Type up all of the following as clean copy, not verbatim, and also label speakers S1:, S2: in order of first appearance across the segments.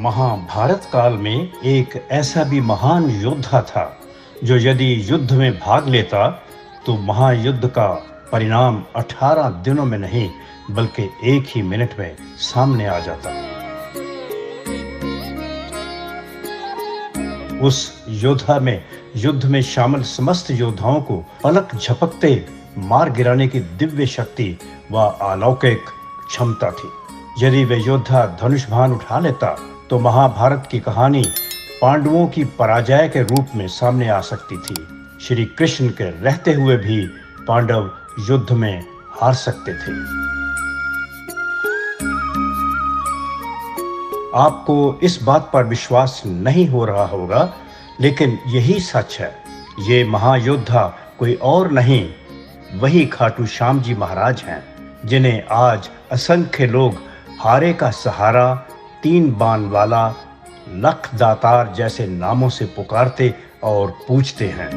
S1: महाभारत काल में एक ऐसा भी महान योद्धा था जो यदि युद्ध में भाग लेता तो महायुद्ध का परिणाम 18 दिनों में नहीं बल्कि एक ही मिनट में सामने आ जाता। उस योद्धा में युद्ध में शामिल समस्त योद्धाओं को पलक झपकते मार गिराने की दिव्य शक्ति व अलौकिक क्षमता थी। यदि वे योद्धा धनुष बाण उठा लेता तो महाभारत की कहानी पांडवों की पराजय के रूप में सामने आ सकती थी। श्री कृष्ण के रहते हुए भी पांडव युद्ध में हार सकते थे। आपको इस बात पर विश्वास नहीं हो रहा होगा, लेकिन यही सच है। ये महायोद्धा कोई और नहीं, वही खाटू श्याम जी महाराज हैं, जिन्हें आज असंख्य लोग हारे का सहारा, 3 बाण वाला, लख दातार जैसे नामों से पुकारते और पूजते हैं।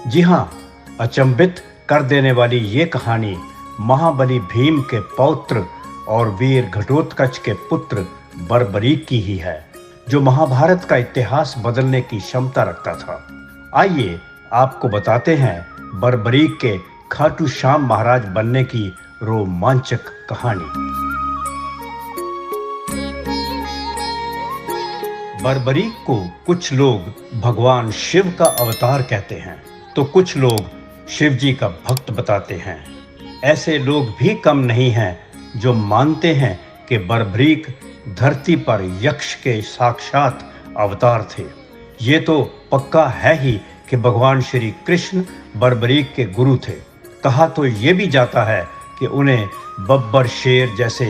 S1: जी हाँ, अचंभित कर देने वाली ये कहानी महाबली भीम के पौत्र और वीर घटोत्कच के पुत्र बर्बरीक की ही है, जो महाभारत का इतिहास बदलने की क्षमता रखता था। आइए आपको बताते हैं बर्बरीक के खाटू श्याम महाराज बनने की रोमांचक कहानी। बर्बरीक को कुछ लोग भगवान शिव का अवतार कहते हैं तो कुछ लोग शिव जी का भक्त बताते हैं। ऐसे लोग भी कम नहीं हैं जो मानते हैं कि बर्बरीक धरती पर यक्ष के साक्षात अवतार थे। ये तो पक्का है ही कि भगवान श्री कृष्ण बर्बरीक के गुरु थे। कहा तो ये भी जाता है कि उन्हें बब्बर शेर जैसे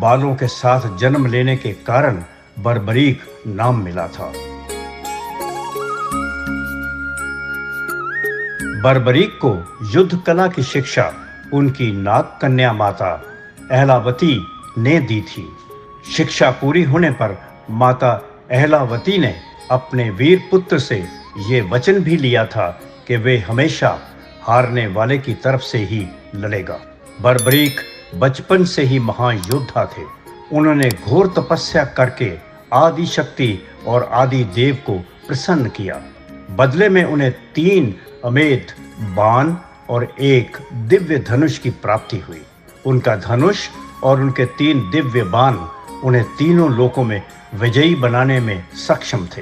S1: बालों के साथ जन्म लेने के कारण बर्बरीक नाम मिला था। बर्बरीक को युद्ध कला की शिक्षा उनकी नाग कन्या माता अहलावती ने दी थी। शिक्षा पूरी होने पर माता अहलावती ने अपने वीर पुत्र से ये वचन भी लिया था कि वे हमेशा हारने वाले की तरफ से ही लड़ेगा। बर्बरीक बचपन से ही महायोद्धा थे। उन्होंने घोर तपस्या करके आदि शक्ति और आदि देव को प्रसन्न किया। बदले में उन्हें 3 अमेध बाण और 1 दिव्य धनुष की प्राप्ति हुई। उनका धनुष और उनके 3 दिव्य बाण उन्हें तीनों लोकों में विजयी बनाने में सक्षम थे।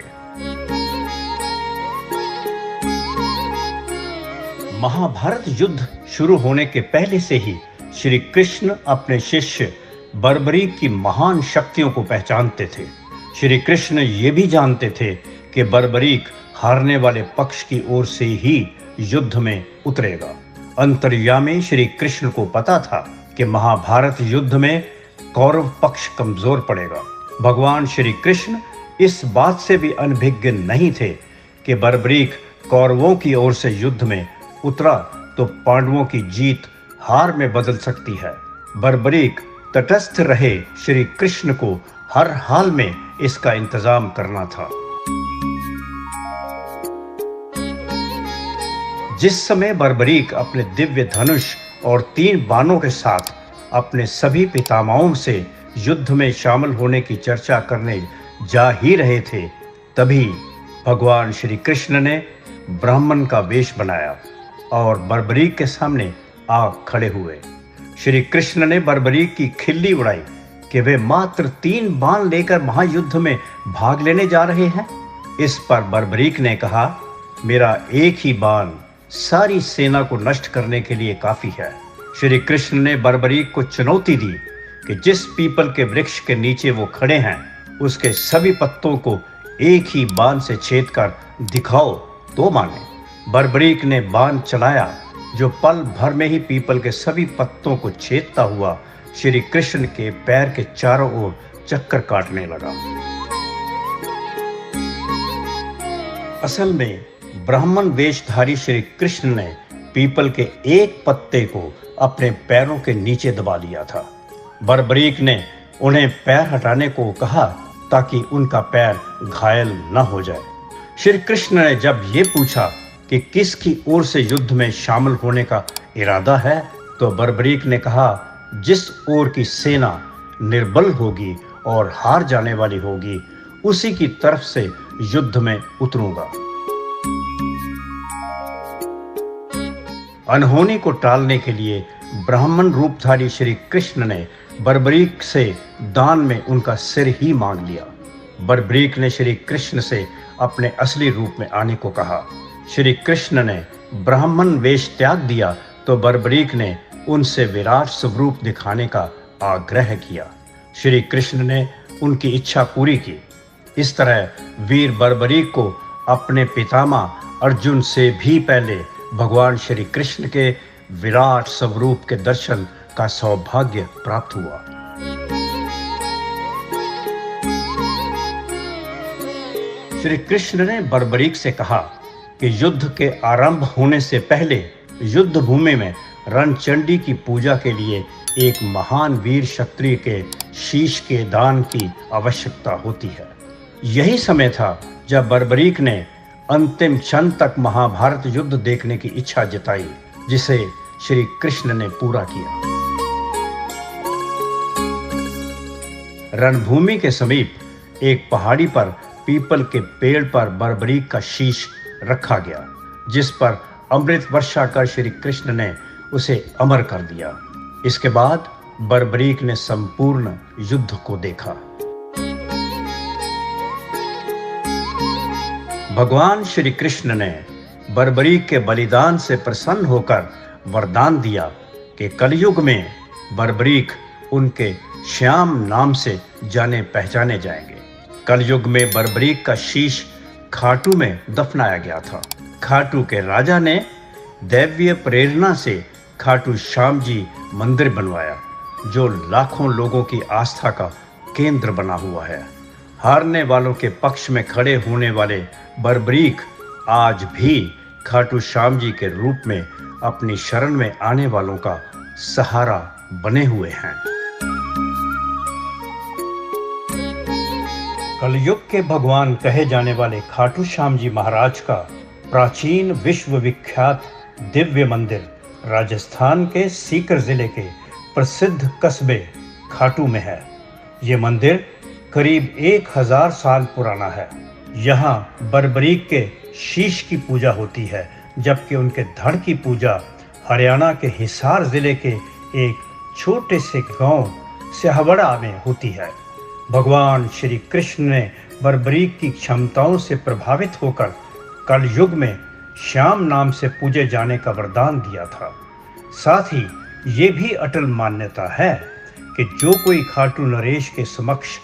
S1: महाभारत युद्ध शुरू होने के पहले से ही श्री कृष्ण अपने शिष्य बर्बरीक की महान शक्तियों को पहचानते थे। श्री कृष्ण ये भी जानते थे कि बर्बरीक हारने वाले पक्ष की ओर से ही युद्ध में उतरेगा। अंतर्यामी श्री कृष्ण को पता था कि महाभारत युद्ध में कौरव पक्ष कमजोर पड़ेगा। भगवान श्री कृष्ण इस बात से भी अनभिज्ञ नहीं थे कि बर्बरीक कौरवों की ओर से युद्ध में उतरा तो पांडवों की जीत हार में बदल सकती है। बर्बरीक तटस्थ रहे, श्री कृष्ण को हर हाल में इसका इंतजाम करना था। जिस समय बर्बरीक अपने दिव्य धनुष और 3 बाणों के साथ अपने सभी पितामहों से युद्ध में शामिल होने की चर्चा करने जा ही रहे थे, तभी भगवान श्री कृष्ण ने ब्राह्मण का वेश बनाया और बर्बरीक के सामने आ खड़े हुए। श्री कृष्ण ने बर्बरीक की खिल्ली उड़ाई कि वे मात्र 3 बाण लेकर महायुद्ध में भाग लेने जा रहे हैं। इस पर बर्बरीक ने कहा, मेरा एक ही बाण सारी सेना को नष्ट करने के लिए काफी है। श्री कृष्ण ने बर्बरीक को चुनौती दी कि जिस पीपल के वृक्ष के नीचे वो खड़े हैं उसके सभी पत्तों को एक ही बाण से छेद कर दिखाओ तो माने। बर्बरीक ने बाण चलाया जो पल भर में ही पीपल के सभी पत्तों को छेदता हुआ श्री कृष्ण के पैर के चारों ओर चक्कर काटने लगा। असल में ब्राह्मण वेशधारी श्री कृष्ण ने पीपल के एक पत्ते को अपने पैरों के नीचे दबा लिया था। बर्बरीक ने उन्हें पैर हटाने को कहा ताकि उनका पैर घायल न हो जाए। श्री कृष्ण ने जब ये पूछा कि किसकी ओर से युद्ध में शामिल होने का इरादा है तो बर्बरीक ने कहा, जिस ओर की सेना निर्बल होगी और हार जाने वाली होगी, उसी की तरफ से युद्ध में उतरूंगा। अनहोनी को टालने के लिए ब्राह्मण रूपधारी श्री कृष्ण ने बर्बरीक से दान में उनका सिर ही मांग लिया। बर्बरीक ने श्री कृष्ण से अपने असली रूप में आने को कहा। श्री कृष्ण ने ब्राह्मण वेश त्याग दिया तो बर्बरीक ने उनसे विराट स्वरूप दिखाने का आग्रह किया। श्री कृष्ण ने उनकी इच्छा पूरी की। इस तरह वीर बर्बरीक को अपने पितामह अर्जुन से भी पहले भगवान श्री कृष्ण के विराट स्वरूप के दर्शन का सौभाग्य प्राप्त हुआ। श्री कृष्ण ने बर्बरीक से कहा कि युद्ध के आरंभ होने से पहले युद्ध भूमि में रणचंडी की पूजा के लिए एक महान वीर क्षत्रिय के शीश के दान की आवश्यकता होती है। यही समय था जब बर्बरीक ने अंतिम क्षण तक महाभारत युद्ध देखने की इच्छा जताई, जिसे श्री कृष्ण ने पूरा किया। रणभूमि के समीप एक पहाड़ी पर पीपल के पेड़ पर बर्बरीक का शीश रखा गया, जिस पर अमृत वर्षा कर श्री कृष्ण ने उसे अमर कर दिया। इसके बाद बर्बरीक ने संपूर्ण युद्ध को देखा। भगवान श्री कृष्ण ने बर्बरीक के बलिदान से प्रसन्न होकर वरदान दिया कि कलयुग में बर्बरीक उनके श्याम नाम से जाने पहचाने जाएंगे। कलयुग में बर्बरीक का शीश खाटू में दफनाया गया था। खाटू के राजा ने दैवीय प्रेरणा से खाटू श्याम जी मंदिर बनवाया, जो लाखों लोगों की आस्था का केंद्र बना हुआ है। हारने वालों के पक्ष में खड़े होने वाले बर्बरीक आज भी खाटू श्याम जी के रूप में अपनी शरण में आने वालों का सहारा बने हुए हैं। कलयुग के भगवान कहे जाने वाले खाटू श्याम जी महाराज का प्राचीन विश्व विख्यात दिव्य मंदिर राजस्थान के सीकर जिले के प्रसिद्ध कस्बे खाटू में है। ये मंदिर करीब 1000 साल पुराना है। यहाँ बर्बरीक के शीश की पूजा होती है, जबकि उनके धड़ की पूजा हरियाणा के हिसार जिले के एक छोटे से गांव सिहावड़ा में होती है। भगवान श्री कृष्ण ने बर्बरीक की क्षमताओं से प्रभावित होकर कलयुग में श्याम नाम से पूजे जाने का वरदान दिया था। साथ ही ये भी अटल मान्यता है कि जो कोई खाटू नरेश के समक्ष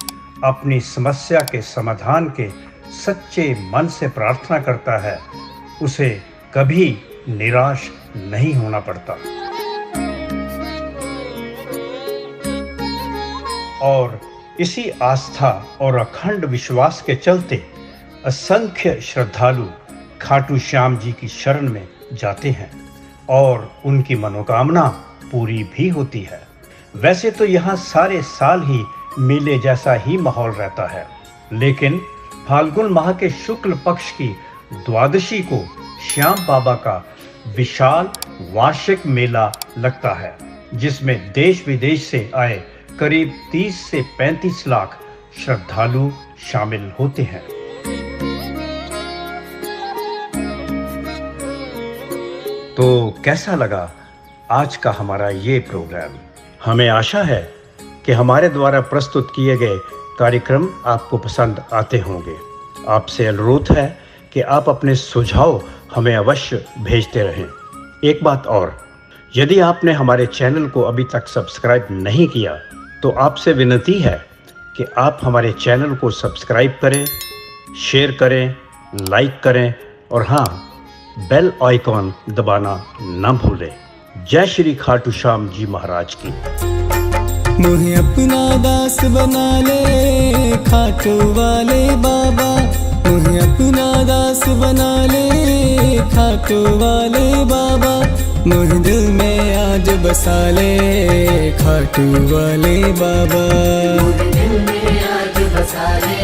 S1: अपनी समस्या के समाधान के सच्चे मन से प्रार्थना करता है, उसे कभी निराश नहीं होना पड़ता। और इसी आस्था और अखंड विश्वास के चलते असंख्य श्रद्धालु खाटू श्याम जी की शरण में जाते हैं और उनकी मनोकामना पूरी भी होती है। वैसे तो यहाँ सारे साल ही मेले जैसा ही माहौल रहता है, लेकिन फाल्गुन माह के शुक्ल पक्ष की द्वादशी को श्याम बाबा का विशाल वार्षिक मेला लगता है, जिसमें देश विदेश से आए करीब 30 से 35 लाख श्रद्धालु शामिल होते हैं। तो कैसा लगा आज का हमारा ये प्रोग्राम? हमें आशा है कि हमारे द्वारा प्रस्तुत किए गए कार्यक्रम आपको पसंद आते होंगे। आपसे अनुरोध है कि आप अपने सुझाव हमें अवश्य भेजते रहें। एक बात और, यदि आपने हमारे चैनल को अभी तक सब्सक्राइब नहीं किया तो आपसे विनती है कि आप हमारे चैनल को सब्सक्राइब करें, शेयर करें, लाइक करें और हाँ, बेल आइकॉन दबाना न भूलें। जय श्री खाटू श्याम जी महाराज की।
S2: मुझे अपना दास बना ले खाटू वाले बाबा, मुझे अपना दास बना ले खाटू वाले बाबा, मुझे दिल में आज बसा ले खाटू वाले बाबा,
S3: मुझे दिल में आज बसा ले